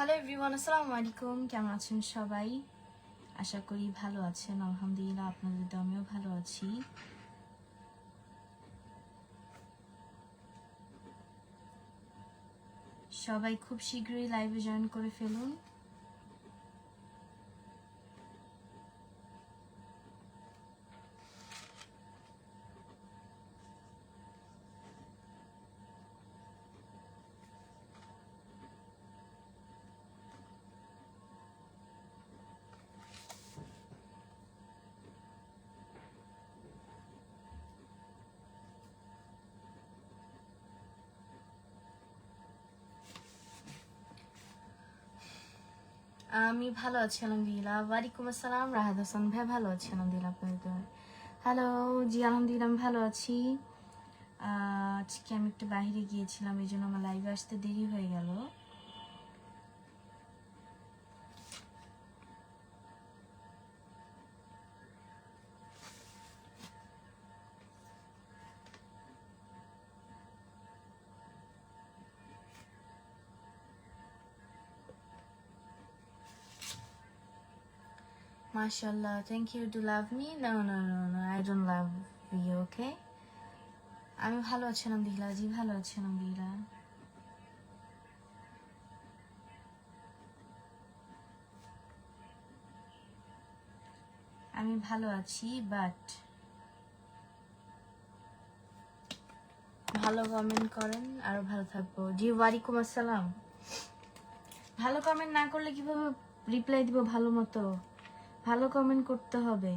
Hello everyone, আসসালামু আলাইকুম। কেমন আছেন সবাই? আশা করি ভালো আছেন। আলহামদুলিল্লাহ, আপনাদের দোয়ায় আমিও ভালো আছি। সবাই খুব শীঘ্রই লাইভে জয়েন করে ফেলুন। আমি ভালো আছি আলহামদুলিল্লাহ। ওয়ালাইকুম আসসালাম। রাহাত হাসান ভাই ভালো আছি আলহামদুলিল্লাহ, আপনাদের দোয়ায়। হ্যালো জি, আলহামদুলিল্লাহ আমি ভালো আছি। আজকে আমি একটু বাইরে গিয়েছিলাম, এই জন্য আমার লাইভে আসতে দেরি হয়ে গেল। Mashallah, thank you to love me. No, I don't love you, okay? আমি ভালো আছি আলহামদুলিল্লাহ জি, ভালো আছি আলহামদুলিল্লাহ। আমি ভালো আছি, বাট ভালো কমেন্ট করেন আরো ভালো থাকবো। জি ওয়ালাইকুম আসসালাম। ভালো কমেন্ট না করলে কিভাবে রিপ্লাই দিব ভালো মতো? ভালো কমেন্ট করতে হবে।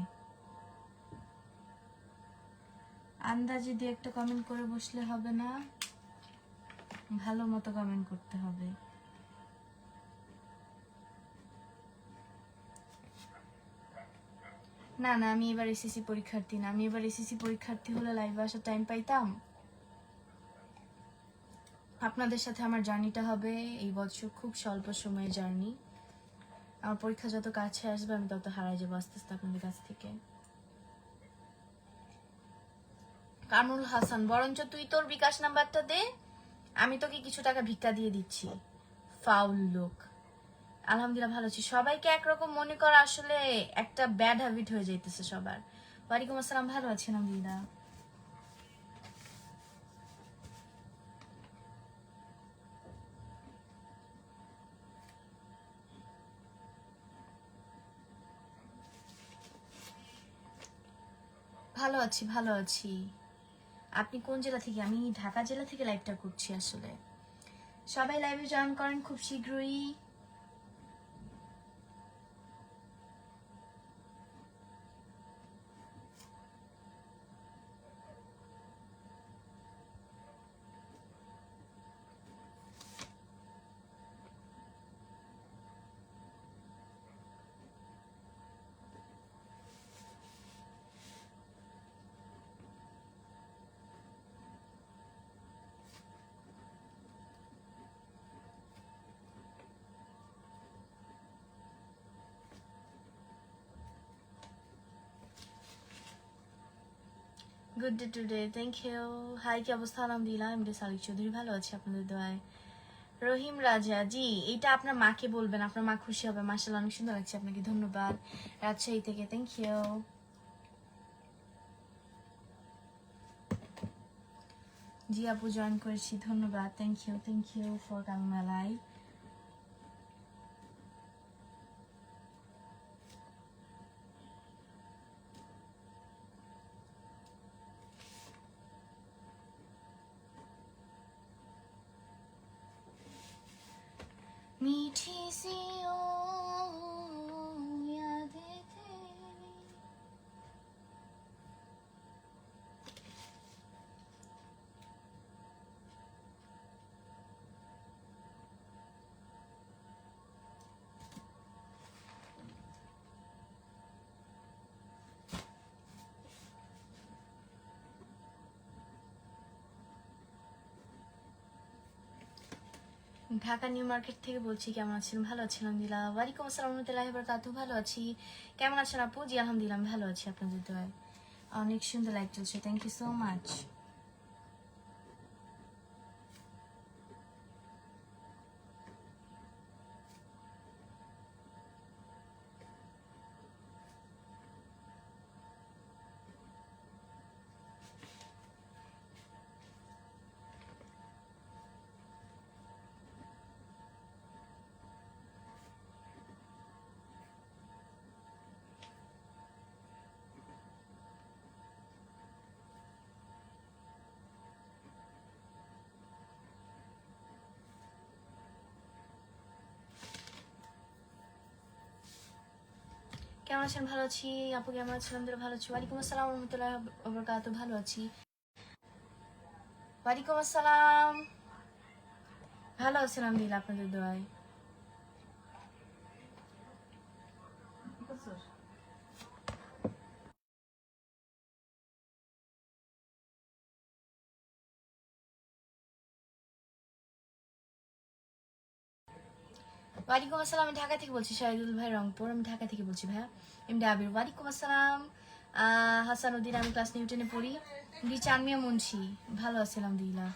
আন্দাজে দিয়ে একটা কমেন্ট করে বসলে হবে না, ভালো মতো কমেন্ট করতে হবে। না না, আমি এবার এসএসসি পরীক্ষার্থী না। আমি এবার এসএসসি পরীক্ষার্থী হলে লাইভে আসার টাইম পাইতাম। আপনাদের সাথে আমার জার্নিটা হবে এই বছর খুব স্বল্প সময়ের জার্নি। আমার পরীক্ষা যত কাছে আসবে আমি তত হারাই যাবো আস্তে আস্তে আপনাদের কাছ থেকে। কামরুল হাসান, বরঞ্চ তুই তোর বিকাশ নাম্বারটা দে, আমি তোকে কিছু টাকা ভিক্ষা দিয়ে দিচ্ছি। ফাউল লোক। আলহামদুলিল্লাহ ভালো আছি। সবাইকে একরকম মনে করা আসলে একটা ব্যাড হ্যাবিট হয়ে যাইতেছে সবার। ওয়ালাইকুম আসসালাম, ভালো আছি আলহামদুলিল্লাহ। ভালো আছি ভালো আছি। আপনি কোন জেলা থেকে? আমি ঢাকা জেলা থেকে লাইভটা করছি আসলে। সবাই লাইভে জয়েন করেন খুব শীঘ্রই। Good day today, thank you. Hi, কি অবস্থা? আলহামদুলিল্লাহ, আমি সালিক চৌধুরী ভালো আছি আপনাদের দোয়ায়। রহিম রাজা, জি এটা আপনার মাকে বলবেন, আপনার মা খুশি হবে। মাশাআল্লাহ, অনেক সুন্দর লাগছে আপনাকে, ধন্যবাদ। রাজশাহী থেকে, থ্যাংক ইউ। জি আপু জয়েন করেছি, ধন্যবাদ। Thank you for coming my live. मीठी सी ओ यादें तेरी। ঢাকা নিউ মার্কেট থেকে বলছি। কেমন আছেন? ভালো আছি আলহামদুলিল্লাহ। ওয়ালাইকুম আসসালাম ওয়া বারাকাতুহু। ভালো আছি। কেমন আছেন আপু? জি আলহামদুলিল্লাহ আমি ভালো আছি আপনাদের দোয়ায়। অনেক সুন্দর লাইক চলছে, থ্যাংক ইউ সো মাচ। কেমন আছেন? ভালো আছি। আপু কেমন আছেন? আলহামদুলিল্লাহ ভালো আছি। ওয়ালাইকুম আসসালাম রহমতুল্লাহ ওবরকাতুহ। ভালো আছি। ওয়ালাইকুম আসসালাম। ভালো আছি আলহামদুলিল্লাহ আপনাদের দোয়ায়। ওয়ালাইকুম আসসালাম। আমি ঢাকা থেকে বলছি। শাহিদুল ভাই রংপুর। আমি ঢাকা থেকে বলছি ভাইয়া। এমডি আবির। ওয়ালাইকুম আসসালাম। হাসানুদ্দিন। আমি ক্লাস 9-10 পড়ি। ডি চানমিয়া মুন্সি। ভালো আছি আলহামদুলিল্লাহ।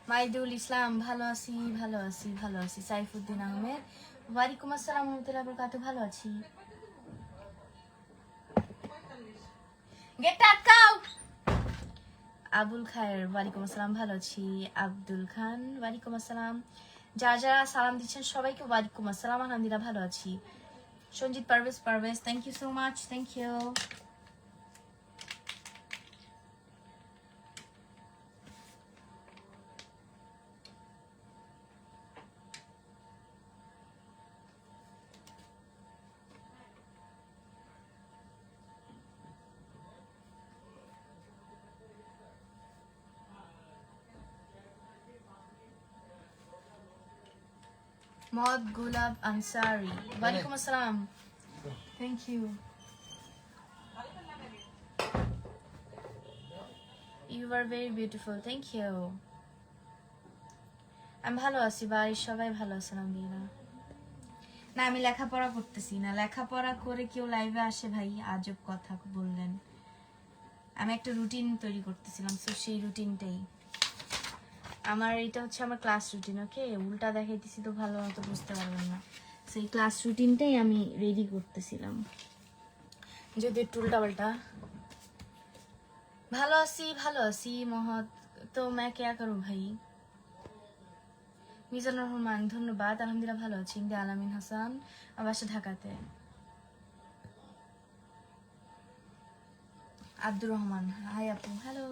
মাইদুল ইসলাম। ভালো আছি ভালো আছি ভালো আছি। সাইফুদ্দিন আহমেদ। ওয়ালাইকুম আসসালাম রহমতুল্লাহ বরকাতুহ। ভালো আছি। গেটটা আটকাও। আবুল খায়ের। ওয়ালাইকুম আসসালাম। ভালো আছি। আব্দুল খান। ওয়ালাইকুম আসসালাম। যারা যারা সালাম দিচ্ছেন সবাইকে ওয়ালাইকুম আসসালাম। আলহামদুলিল্লাহ ভালো আছি। Sanjit Parvez, thank you so much, thank you. Md Gulab Ansari. ওয়ালাইকুম আসসালাম। Thank you. You are very beautiful. Thank you. আমি ভালো আছি। বাড়ির সবাই ভালো আছে আলহামদুলিল্লাহ। না আমি লেখাপড়া করতেছি না। লেখাপড়া করে কেউ লাইভে আসে ভাই? আজব কথা বললেন। আমি একটা রুটিন তৈরি করতেছিলাম, তো সেই রুটিনটাই আমার, এটা হচ্ছে আমার ক্লাস রুটিন। ওকে, উল্টা দেখাইতেছি তো ভালো মতো বুঝতে পারবেন না। সেই ক্লাস রুটিনটাই আমি রেডি করতেছিলাম, যদি একটু উল্টা পাল্টা। ভালো আছি ভালো আছি মহৎ। তো मैं क्या करूं ভাই। মিজানুর রহমান। ধন্যবাদ। আলহামদুলিল্লাহ ভালো আছি। ইন্দি আলামিন হাসান। আমার বাসা ঢাকাতে। আব্দুর রহমান। হাই আপু। হ্যালো।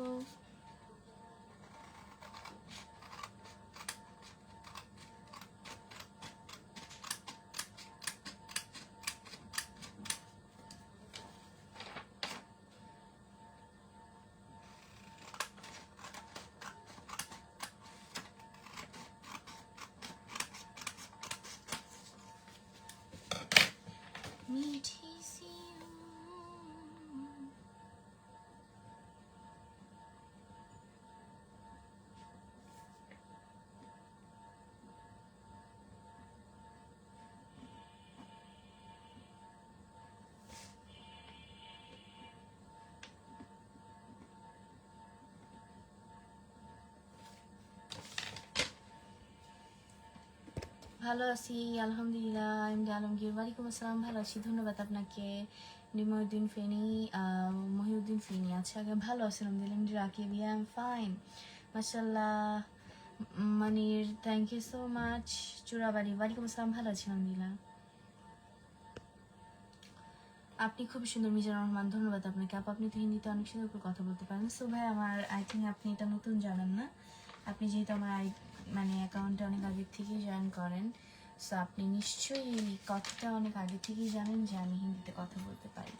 মিঠি সি ভালো আছি আলহামদুলিল্লাহ। এমডি আলমগীর। ওয়ালাইকুম আসসালাম। ভালো আছি, ধন্যবাদ আপনাকে। মহিউদ্দিন ফেনী। মহিউদ্দিন ফেনী। আচ্ছা ভালো আছি আলহামদুলিল্লাহ। MD Rakib. I am fine মাশাআল্লাহ। মনির, থ্যাংক ইউ সো মাচ। চূড়াবাড়ি। ওয়ালাইকুম আসসালাম। ভালো আছি আলহামদুলিল্লাহ। আপনি খুব সুন্দর। মিজানুর রহমান। ধন্যবাদ আপনাকে আপু। আপনি তো হিন্দিতে অনেক সুন্দর করে কথা বলতে পারেন। সো ভাই আমার আই থিঙ্ক আপনি এটা নতুন জানেন না। আপনি যেহেতু আমার মানে অ্যাকাউন্টে অনেক আগে থেকেই জয়েন করেন, সো আপনি নিশ্চয়ই এই কথাটা অনেক আগে থেকেই জানেন যে আমি হিন্দিতে কথা বলতে পারি।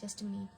Just minute.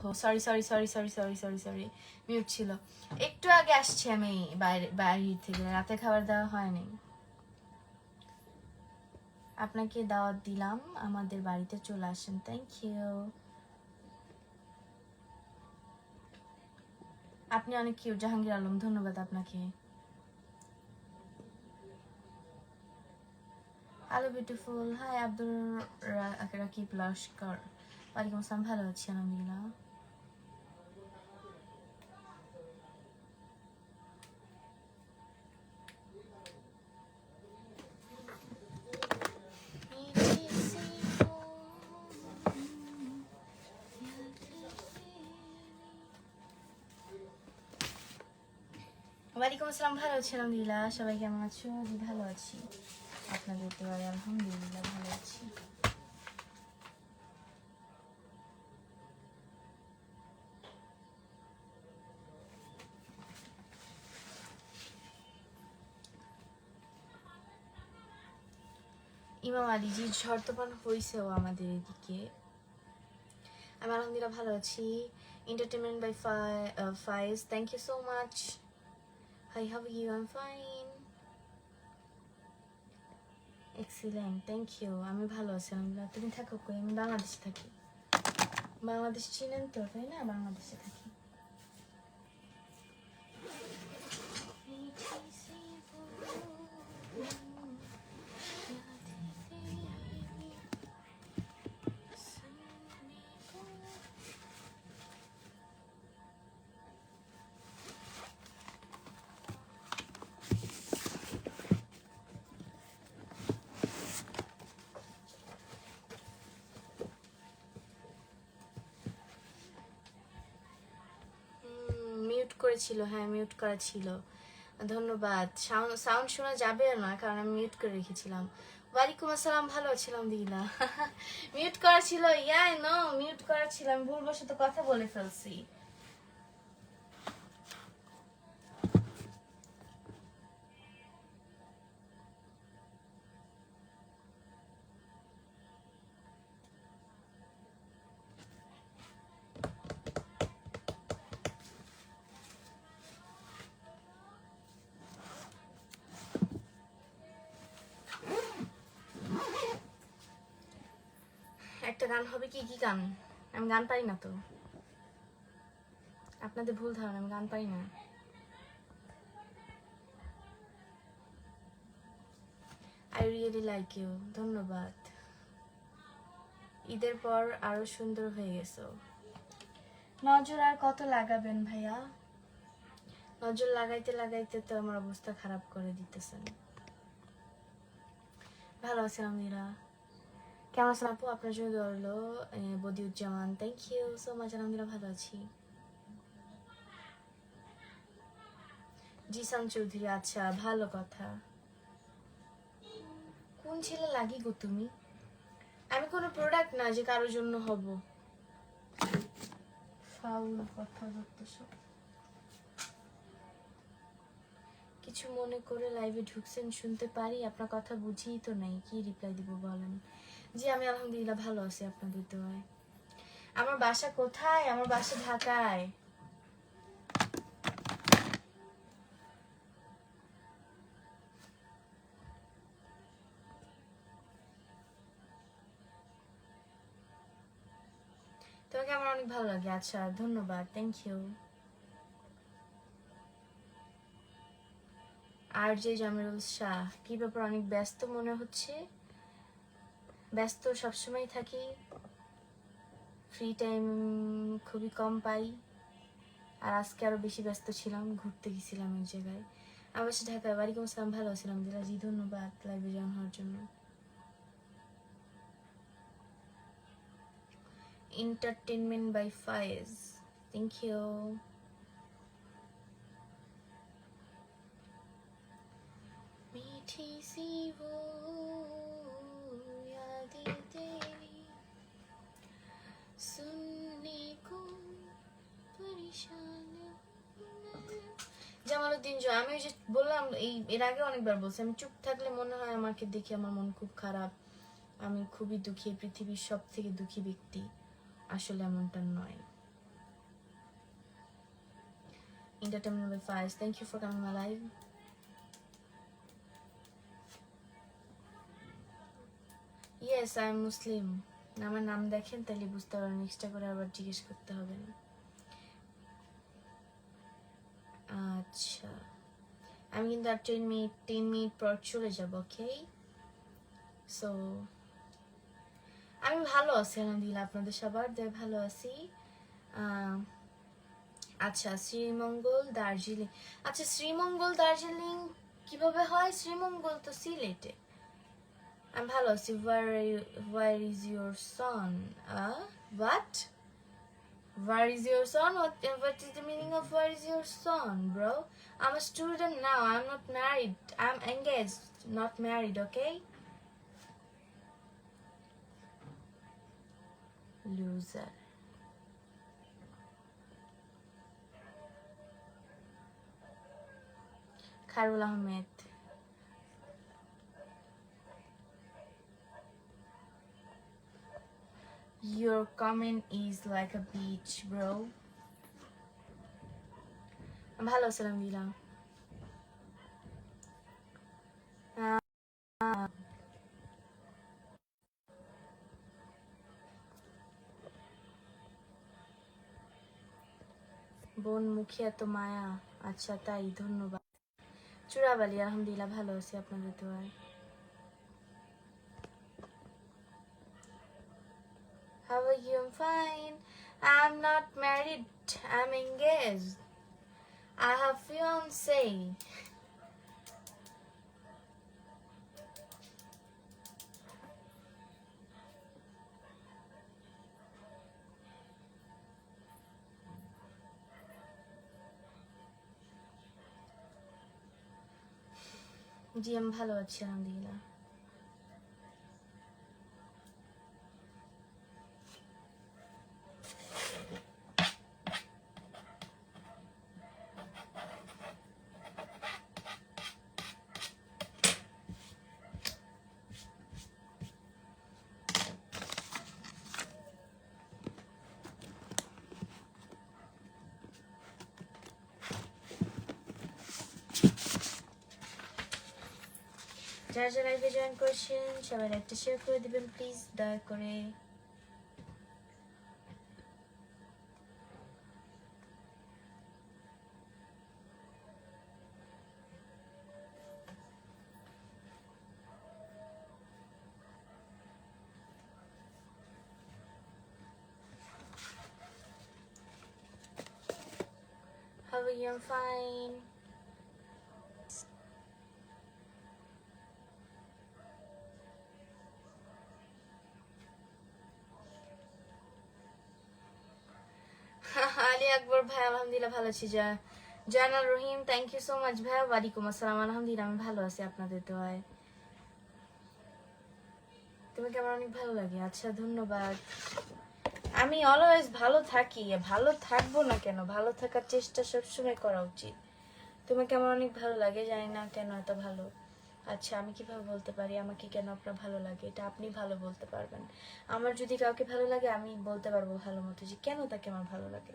Sorry sorry sorry sorry sorry sorry sorry, mute ছিল। একটু আগে আসছি আমি বাইরে থেকে, রাতে খাবার দেওয়া হয়নি। আপনাকে দাওয়াত দিলাম, আমাদের বাড়িতে চলে আসেন। Thank you. আপনি অনেক কিউট জাহাঙ্গীর আলম, ধন্যবাদ আপনাকে। Hello beautiful, hi Abdul Rakib Laskar, ওয়ালাইকুম আসসালাম, ভালো আছি আলহামদুলিল্লাহ। ওয়ালাইকুম আসসালাম, ভালো আছি আলহামদুলিল্লাহ। সবাই কেমন আছো? ভালো আছি, আপনাদের দোয়ায় আলহামদুলিল্লাহ ভালো আছি। ইমাম আলী জি, ঝড় তুফান হয়েছেও আমাদের এদিকে। আমি আলহামদুলিল্লাহ ভালো আছি। Entertainment by Faiz, thank you so much. Hi, how are you? I am fine, excellent, thank you. আমি ভালো আছি আলহামদুলিল্লাহ। তুমি থাকো কই? আমি বাংলাদেশে থাকি। বাংলাদেশ চিনেন তো, তাই না? বাংলাদেশে থাকি। মিউট করেছিল, হ্যাঁ মিউট করা ছিল, ধন্যবাদ। সাউন্ড শোনা যাবে না কারণ আমি মিউট করে রেখেছিলাম। ওয়ালাইকুম আসসালাম, ভালো আছিলাম দিলা। মিউট করা ছিল, ইয়া নো মিউট করা ছিল, আমি ভুলবশত কথা বলে ফেলছি। একটা গান হবে, কি কি গান? আমি গান পারি না তো, আপনাদের ভুল ধারণা, আমি গান পারি না। আই রিয়েলি লাইক ইউ, ধন্যবাদ। ঈদের পর আরো সুন্দর হয়ে গেছো। নজর আর কত লাগাবেন ভাইয়া? নজর লাগাইতে লাগাইতে তো আমার অবস্থা খারাপ করে দিতেছেন। ভালো আছি আলহামদুলিল্লাহ। কেমন আছেন আপু? আপনার জন্য দোয়া রইলো। Badiuzzaman, thank you so much, আলহামদুলিল্লাহ ভালো আছি। জিসান চৌধুরী, আচ্ছা ভালো কথা। কোন ছেলে লাগি গো তুমি? আমি কোনো প্রোডাক্ট না যে কারোর জন্য হব। ফাউল কথা বলতেছো। কিছু মনে করে লাইভে ঢুকছেন, শুনতে পারি? আপনার কথা বুঝিই তো নাই, কি রিপ্লাই দিব বলেন? জি আমি আলহামদুলিল্লাহ ভালো আছি আপনাদের দোয়ায়। আমার বাসা কোথায়? আমার বাসা ঢাকায়। তোমাকে আমার অনেক ভালো লাগে, আচ্ছা ধন্যবাদ, থ্যাংক ইউ। আর যে জামিরুল শাহ, কি ব্যাপার অনেক ব্যস্ত মনে হচ্ছে? ব্যস্ত সবসময় থাকি, ফ্রি টাইম খুবই কম পাই, আর আজকে আরো বেশি ব্যস্ত ছিলাম, ঘুরতে গেছিলাম এক জায়গায়। আমার বাসা ঢাকায়। ওয়ালাইকুম আসসালাম, ভালো আছিলাম দিলা জি, ধন্যবাদ লাইভে জয়েন হওয়ার জন্য। Entertainment by Faiz, thank you. मीठी सी वो यादें तेरी सुनने को परेशान। জামালউদ্দিন জয়, আমি ওই যে বললাম, এর আগে অনেকবার বলছি, আমি চুপ থাকলে মনে হয় আমাকে দেখে আমার মন খুব খারাপ, আমি খুবই দুঃখী, পৃথিবীর সব থেকে দুঃখী ব্যক্তি। আসলে এমনটা নয়। Entertainment with Fires. Thank you for coming my live. Yes, I am Muslim. আমার নাম দেখেন তাহলে বুঝতে পারবেন, এক্সট্রা করে আবার জিজ্ঞেস করতে হবে না। আচ্ছা, আমি কিন্তু আর 10 মিনিট পর চলে যাব। ওকে, সো আমি ভালো আছি আলহামদুলিল্লাহ, আপনাদের সবার দয়ায় ভালো আছি। আচ্ছা, শ্রীমঙ্গল দার্জিলিং। আচ্ছা, শ্রীমঙ্গল দার্জিলিং কিভাবে হয়? শ্রীমঙ্গল তো সিলেটে। আমি ভালো আছি। Where is your son? What? Where is your son? What is the meaning of where is your son, bro? I'm a student now. I'm not married. I'm engaged, not married, okay? Loser. Khairul Ahmed. Your comment is like a beach, bro. I'm ভালো আছি আলহামদুলিল্লাহ। বোন মুখে এত মায়া। আচ্ছা তাই, ধন্যবাদ। চূড়াবালি, আলহামদুলিল্লাহ ভালো আছি আপনাদের দোয়ায়। How are you? I'm fine. I'm not married. I'm engaged. I have fiance. জি আমি ভালো আছি আলহামদুলিল্লাহ। যারা যারা লাইভে জয়েন করেছেন সবাই একটা শেয়ার করে দিবেন প্লিজ, দয়া করে। How are you? I'm fine. Ali Akbar ভাই আলহামদুলিল্লাহ ভালো আছি। জানাল রহিম, থ্যাংক ইউ সো মাচ ভাই। ওয়ালাইকুম আসসালাম, আলহামদুলিল্লাহ আমি ভালো আছি আপনাদের দোয়ায়। তোমাকে আমার অনেক ভালো লাগে। আচ্ছা ধন্যবাদ। আমি অলওয়েজ ভালো থাকি, ভালো থাকবো না কেন? ভালো থাকার চেষ্টা সবসময় করা উচিত। তোমাকে আমার অনেক ভালো লাগে, জানি না কেন এত ভালো। আচ্ছা আমি কিভাবে বলতে পারি আমাকে কেন আপনার ভালো লাগে? এটা আপনি ভালো বলতে পারবেন। আমার যদি কাউকে ভালো লাগে আমি বলতে পারবো ভালো মতো যে কেন তাকে আমার ভালো লাগে।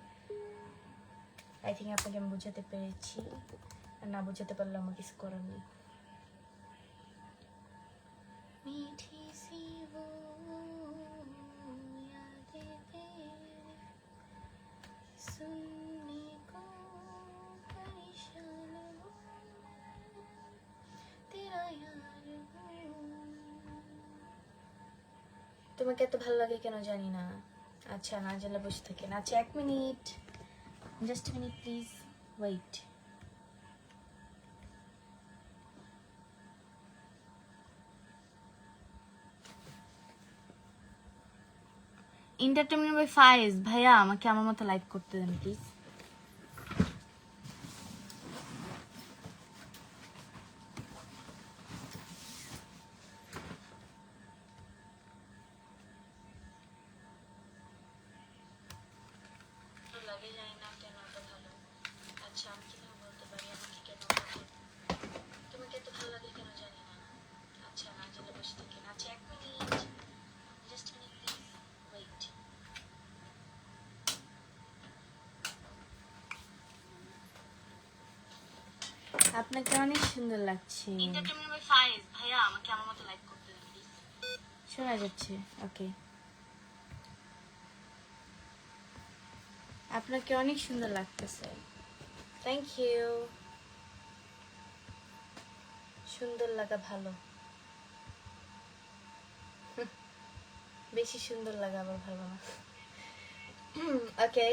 আই থিঙ্ক আপনাকে আমি বোঝাতে পেরেছি, আর না বোঝাতে পারলে আমার কিছু করার নেই। মিঠি সি वो यादें तेरे सुनने को परेशान हूँ तेरा यार हूँ। তোমাকে এত ভালো লাগে কেন জানি না। আচ্ছা না জানলে বসে থাকেন। আচ্ছা 1 minute, just minute please wait. Entertainment by Faiz ভাইয়া আমাকে আমার মতো লাইভ করতে দেন প্লিজ। লাগে জানি না কেন এত ভালো। আচ্ছা আমি কিভাবে বলতে পারি আমাকে কেন তোমাকে এত ভালো লাগে কেন জানি না। আচ্ছা না জানলে বসে থাকেন। আচ্ছা 1 minute, just minute please wait. আপনাকে অনেক সুন্দর লাগছে। ভাইয়া আমাকে আমার মতো লাইক করতে দেন প্লিজ। শোনা যাচ্ছে, ওকে। আপনাকে অনেক সুন্দর লাগতেছে, থ্যাংক ইউ। সুন্দর লাগা ভালো, বেশি সুন্দর লাগা আবার ভালো না। ওকে,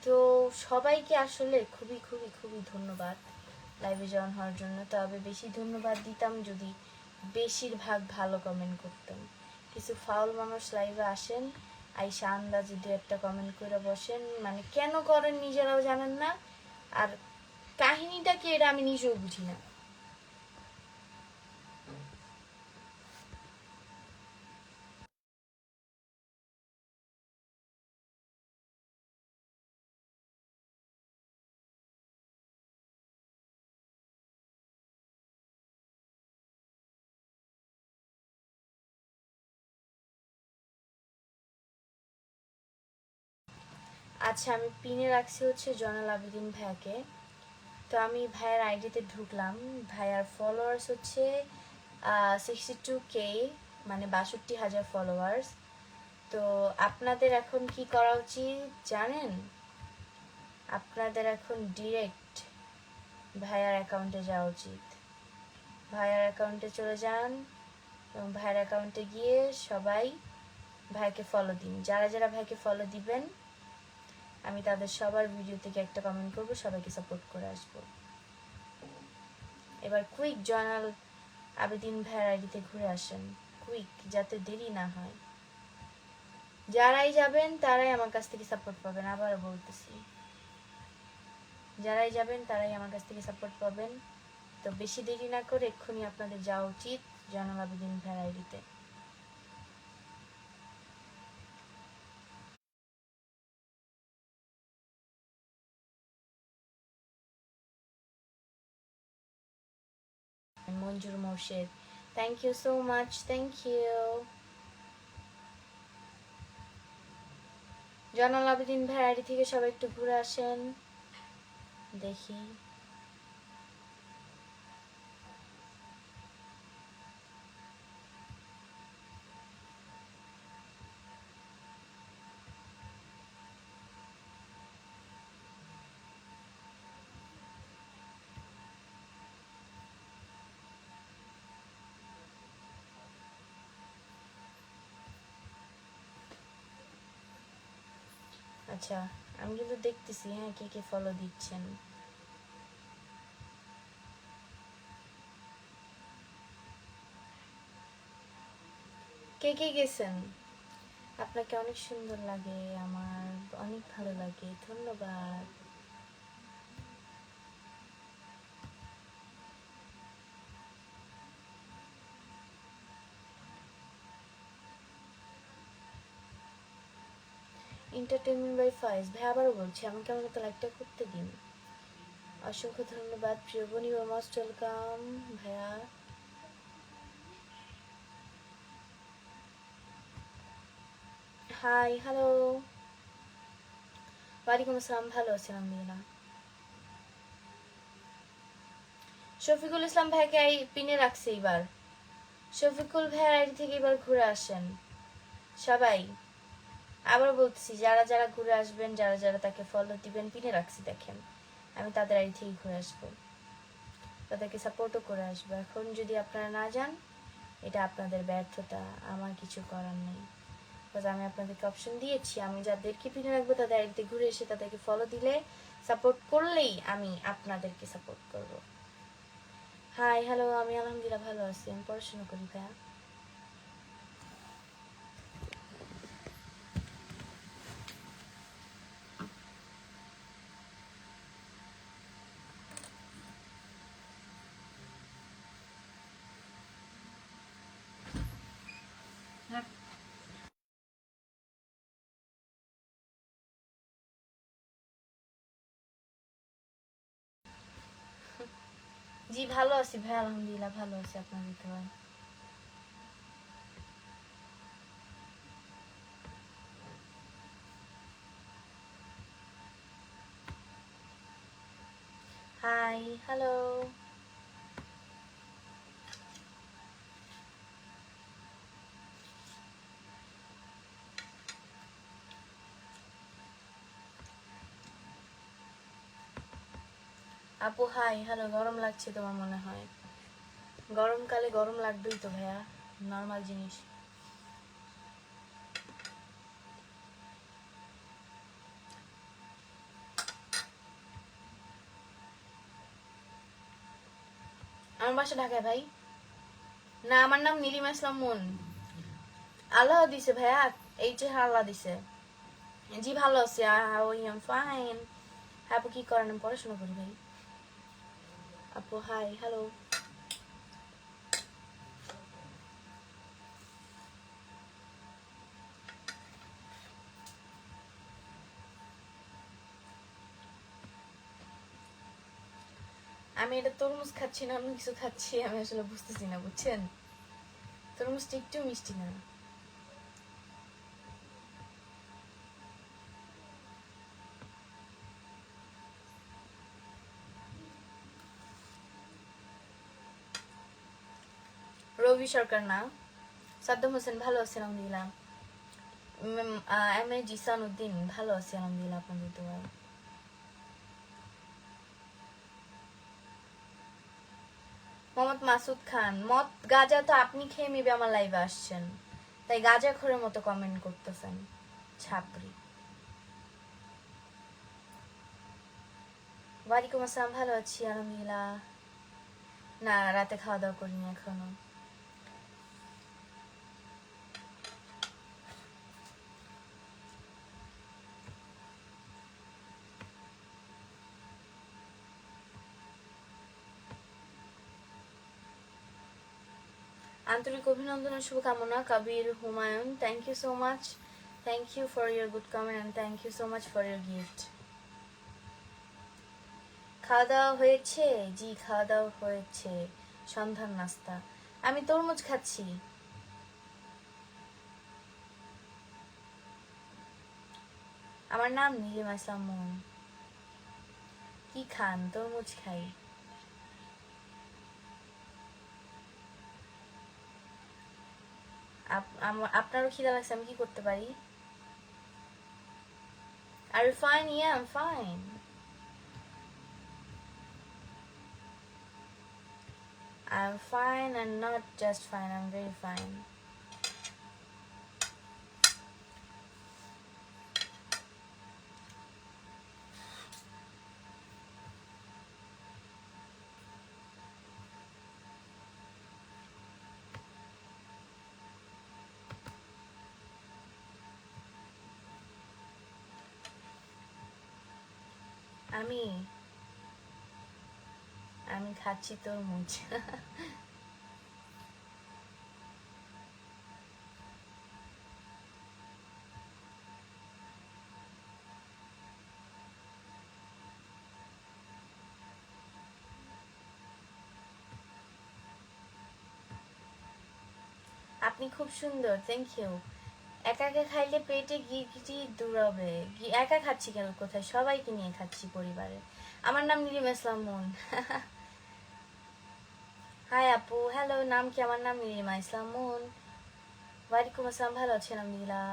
তো সবাইকে আসলে খুবই খুবই খুবই ধন্যবাদ লাইভে জয়েন হওয়ার জন্য। তবে বেশি ধন্যবাদ দিতাম যদি বেশিরভাগ ভালো কমেন্ট করতাম। কিছু ফাউল মানুষ লাইভে আসেন, আইসা আন্দাজে দু একটা কমেন্ট করে বসেন, মানে কেন করেন নিজেরাও জানেন না, আর কাহিনীটা কি এটা আমি নিজেও বুঝি না। আচ্ছা, আমি পিনে রাখছি হচ্ছে জয়নাল আবেদিন ভাইয়াকে। তো আমি ভাইয়ার আইডিতে ঢুকলাম, ভাইয়ার ফলোয়ার্স হচ্ছে 62K, মানে 62,000 ফলোয়ার্স। তো আপনাদের এখন কি করা উচিত জানেন? আপনাদের এখন ডিরেক্ট ভাইয়ার অ্যাকাউন্টে যাওয়া উচিত। ভাইয়ার অ্যাকাউন্টে চলে যান এবং ভাইয়ার অ্যাকাউন্টে গিয়ে সবাই ভাইকে ফলো দিন। যারা যারা ভাইকে ফলো দিবেন আমি তাদের সবার ভিডিও থেকে একটা কমেন্ট করবো, সবাইকে সাপোর্ট করে আসবো। এবার কুইক জয়নাল আবেদিন ভাইয়ের আইডিতে ঘুরে আসেন, কুইক, যাতে দেরি না হয়। যারাই যাবেন তারাই আমার কাছ থেকে সাপোর্ট পাবেন, আবারও বলতেছি, যারাই যাবেন তারাই আমার কাছ থেকে সাপোর্ট পাবেন। তো বেশি দেরি না করে এক্ষুনি আপনাদের যাওয়া উচিত জয়নাল আবেদিন ভাইয়ের আইডিতে। Manzur Morshed, thank you so much, thank you. Zainal Abedin ভাইয়ের আইডি থেকে সবাই একটু ঘুরে আসেন, দেখি। আচ্ছা, আমি কিন্তু দেখতেছি হ্যাঁ কে কে ফলো দিচ্ছেন। কে কে গেছেন? আপনাকে অনেক সুন্দর লাগে, আমার অনেক ভালো লাগে, ধন্যবাদ। এন্টারটেনমেন্ট বাই ফাইজ ভাই, আবারও বলছি আমাকে আমার মতো লাইকটা করতে দিন। অসংখ্য ধন্যবাদ প্রিয় বোন, ইউ আর মোস্ট ওয়েলকাম ভাইয়া। হাই, হ্যালো, ওয়ালাইকুম আসসালাম, ভালো আছেন? আলহামদুলিল্লাহ। শফিকুল ইসলাম ভাইকে পিনে রাখছে, এবার শফিকুল ভাইয়ের আইডি থেকে এবার ঘুরে আসেন সবাই। আবার বলতেছি, যারা যারা ঘুরে আসবেন, যারা যারা তাকে ফলো দিবেন, পিনে রাখছি দেখেন, আমি তাদের আইডি থেকে ঘুরে আসবো, তাদেরকে সাপোর্টও করে আসবো। এখন যদি আপনারা না যান, এটা আপনাদের ব্যর্থতা, আমার কিছু করার নেই। বিকজ আমি আপনাদেরকে অপশন দিয়েছি, আমি যাদেরকে পিনে রাখবো তাদের আইডিতে ঘুরে এসে তাদেরকে ফলো দিলে, সাপোর্ট করলেই আমি আপনাদেরকে সাপোর্ট করব। হাই, হ্যালো, আমি আলহামদুলিল্লাহ ভালো আছি, আমি পড়াশোনা করি ভাইয়া। জি ভালো আছি ভাই, আলহামদুলিল্লাহ ভালো আছি, আপনাদের দোয়ায়। Hi, hi hello. আপু হাই হ্যালো। গরম লাগছে তোমার মনে হয়? গরমকালে গরম লাগবেই তো ভাইয়া, নর্মাল জিনিস। আমার বাসা ঢাকায় ভাই। না, আমার নাম নীলিমা ইসলাম মুন। আল্লাহ দিছে ভাইয়া, এই যে আল্লাহ দিছে। জি ভালো আছি। I am fine. আপু কি করেন? আমি পড়াশোনা করি ভাই। আপু হাই হ্যালো। আমি এটা তরমুজ খাচ্ছি না অন্য কিছু খাচ্ছি, আমি আসলে বুঝতেছি না, বুঝছেন? তরমুজটা একটু মিষ্টি না। রবি সরকার না, সাদ্দাম হোসেন। ভালো আছি আলহামদুলিল্লাহ। M A Jisan Uddin. ভালো আছি আলহামদুলিল্লাহ, আপনাদের দোয়ায়। মোহাম্মদ মাসুদ খান। মদ গাজা তো আপনি খেয়ে মেবে আমার লাইভে আসছেন, তাই গাজা খোরের মতো কমেন্ট করতেছেন। ছাপরি। ওয়ালাইকুম আসসালাম। ভালো আছি আলহামদুলিল্লাহ। না, রাতে খাওয়া দাওয়া করিনি এখনো। আন্তরিক অভিনন্দন ও শুভকামনা Kabir Humayun. Thank you so much. Thank you for your good comment and thank you so much for your gift. খাওয়া দাওয়া হয়েছে? জি খাওয়া দাওয়া হয়েছে। সন্ধ্যার নাস্তা। আমি তরমুজ খাচ্ছি। আমার নাম নীলিমা ইসলাম মুন। কি খান? তরমুজ খাই। আপনারও খিদা লাগছে, আমি কি করতে পারি? Are you fine? Yeah, I'm fine. I'm fine and not just fine, I'm very fine. আমি আমি খাচ্ছি তরমুজ। আপনি খুব সুন্দর, থ্যাংক ইউ। একা একা খাইলে পেটে গিরগিটি দৌড়াবে। একা খাচ্ছি কেন? কোথায়? সবাইকে নিয়ে খাচ্ছি পরিবারে। আমার নাম নীলিমা ইসলাম মুন। হাই আপু হ্যালো। নাম কি? আমার নাম নীলিমা ইসলাম মুন। ওয়ালাইকুম আসসালাম। ভালো আছেন? আলহামদুলিল্লাহ।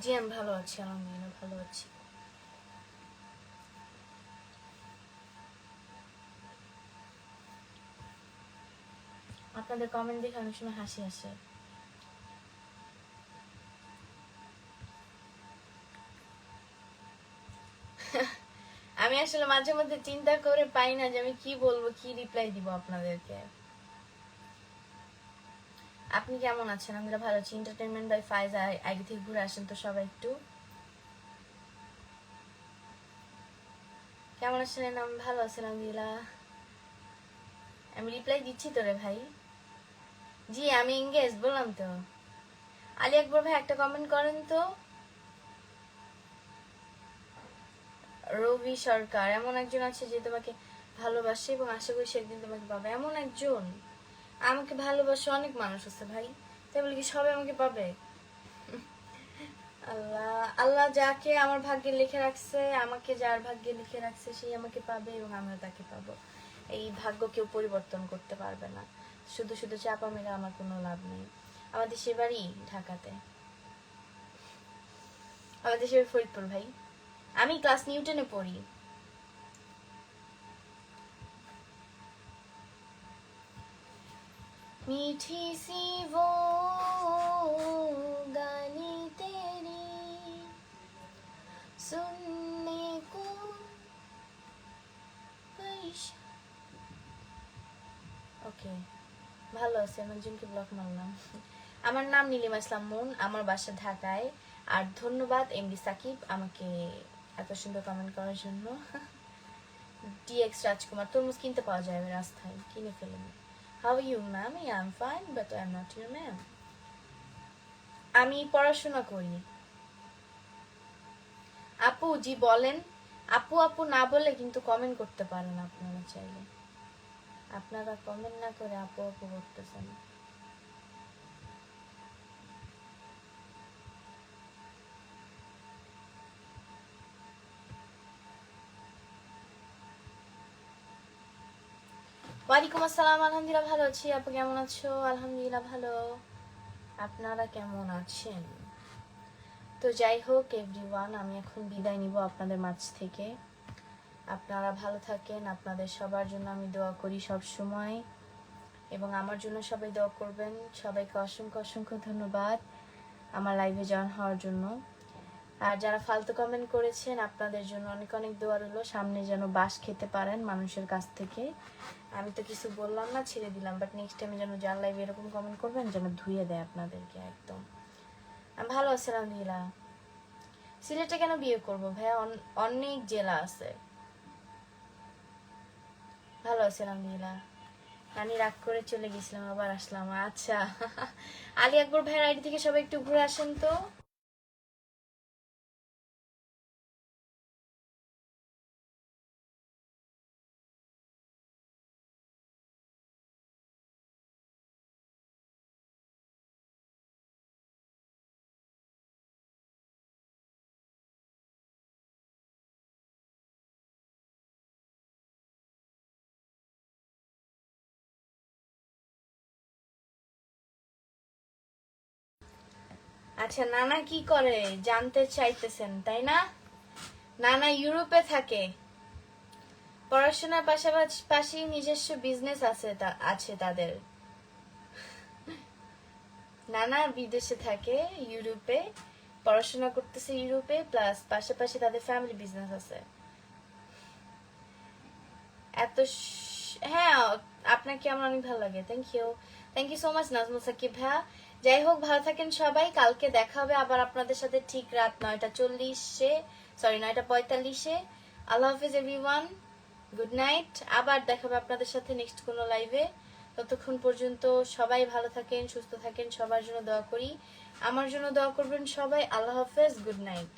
জি আমি ভালো আছি আলহামদুলিল্লাহ, ভালো আছি। আপনাদের কমেন্ট দেখে অনেক সময় হাসি আসে। আমি আসলে মাঝে মধ্যে চিন্তা করে পাই না যে আমি কি বলবো, কি রিপ্লাই দিব আপনাদেরকে। আপনি কেমন আছেন? আমরা ভালো আছি। এন্টারটেইনমেন্ট বাই ফাইজ আইডি থেকে ঘুরে আসেন তো সবাই একটু। কেমন আছেন? আমি ভালো আছি আলহামদুলিল্লাহ। আমি রিপ্লাই দিচ্ছি তো রে ভাই। জি আমি এঙ্গেজ, বললাম তো। আলী আকবর ভাই একটা কমেন্ট করেন তো। রবি সরকার, এমন একজন আছে যে তোমাকে ভালোবাসে এবং আশা করি সেদিন তোমাকে পাবে। এমন একজন, আমাকে ভালোবাসে অনেক মানুষ আছে ভাই, তাই বলে কি সবাই আমাকে পাবে? আল্লাহ আল্লাহ যাকে আমার ভাগ্যে লিখে রাখছে, আমাকে যার ভাগ্যে লিখে রাখছে সেই আমাকে পাবে এবং আমিও তাকে পাবো। এই ভাগ্য কেউ পরিবর্তন করতে পারবে না। শুধু শুধু চাপা মেরে আমার কোনো লাভ নেই। আমার দেশের বাড়ি ঢাকাতে, আমার দেশের বাড়ি ফরিদপুর ভাই। আমি ক্লাস নিউটনে পড়ি। मीठी सी वो गाली तेरी सुनने को ওকে, ভালো আছে। আমি একজনকে ব্লক মারলাম। আমার নাম নীলিমা ইসলাম মুন, আমার বাসা ঢাকায়। আর ধন্যবাদ এমডি সাকিব আমাকে এত সুন্দর কমেন্ট করার জন্য। ডিএক্স রাজকুমার, তরমুজ কিনতে পাওয়া যায় রাস্তায়, কিনে ফেলেন। How you ma'am? I am fine but I am not your ma'am. আমি পড়াশোনা করি। আপু জি বলেন। আপু আপু না বলে কিন্তু কমেন্ট করতে পারেন আপনারা চাইলে। আপনারা কমেন্ট না করে আপু আপু করতেছেন। ওয়ালাইকুম আসসালাম, আলহামদুলিল্লাহ ভালো আছি। আপু কেমন আছো? আলহামদুলিল্লাহ ভালো। আপনারা কেমন আছেন? তো যাই হোক এভরিওয়ান, আমি এখন বিদায় নিব আপনাদের মাঝ থেকে। আপনারা ভালো থাকেন, আপনাদের সবার জন্য আমি দোয়া করি সব সময়, এবং আমার জন্য সবাই দোয়া করবেন। সবাইকে অসংখ্য অসংখ্য ধন্যবাদ আমার লাইভে জয়েন হওয়ার জন্য। আর যারা ফালতু কমেন্ট করেছেন আপনাদের জন্য অনেক অনেক দোয়া রইল। সামনে যেন বাস খেতে পারেন মানুষের কাছ থেকে। আমি তো কিছু বললাম না, ছেড়ে দিলাম, বাট নেক্সট টাইমে যেন যার লাইভে এরকম কমেন্ট করবেন যেন ধুয়ে দেয় আপনাদেরকে একদম। আমি ভালো আছি আলহামদুলিল্লাহ। সিলেটে কেন বিয়ে করবো ভাইয়া? অনেক জেলা আছে। ভালো আছে আলহামদুলিল্লাহ। আমি রাগ করে চলে গেছিলাম, আবার আসলাম। আচ্ছা আলী আকবর ভাইয়ের আইডি থেকে সবাই একটু ঘুরে আসেন তো। আচ্ছা নানা কি করে জানতে চাইতেছেন তাই না? নানা ইউরোপে থাকে, পড়াশোনার পাশাপাশি নিজস্ব বিজনেস আছে তাদের। নানা বিদেশে থাকে, ইউরোপে পড়াশোনা করতেছে, ইউরোপে প্লাস পাশাপাশি তাদের ফ্যামিলি বিজনেস আছে। হ্যাঁ, আপনাকে আমার অনেক ভালো লাগে। Thank you so much Nazmul Sakib ভাইয়া। যাই হোক ভালো থাকেন সবাই, কালকে দেখা হবে আবার আপনাদের সাথে ঠিক রাত 9:40-এ, সরি 9:45-এ। আল্লাহ হাফিজ এভরিওয়ান, গুড নাইট। আবার দেখা হবে আপনাদের সাথে নেক্সট কোনো লাইভে। ততক্ষণ পর্যন্ত সবাই ভালো থাকেন, সুস্থ থাকেন, সবার জন্য দোয়া করি। আমার জন্য দোয়া করবেন সবাই। আল্লাহ হাফেজ, গুড নাইট।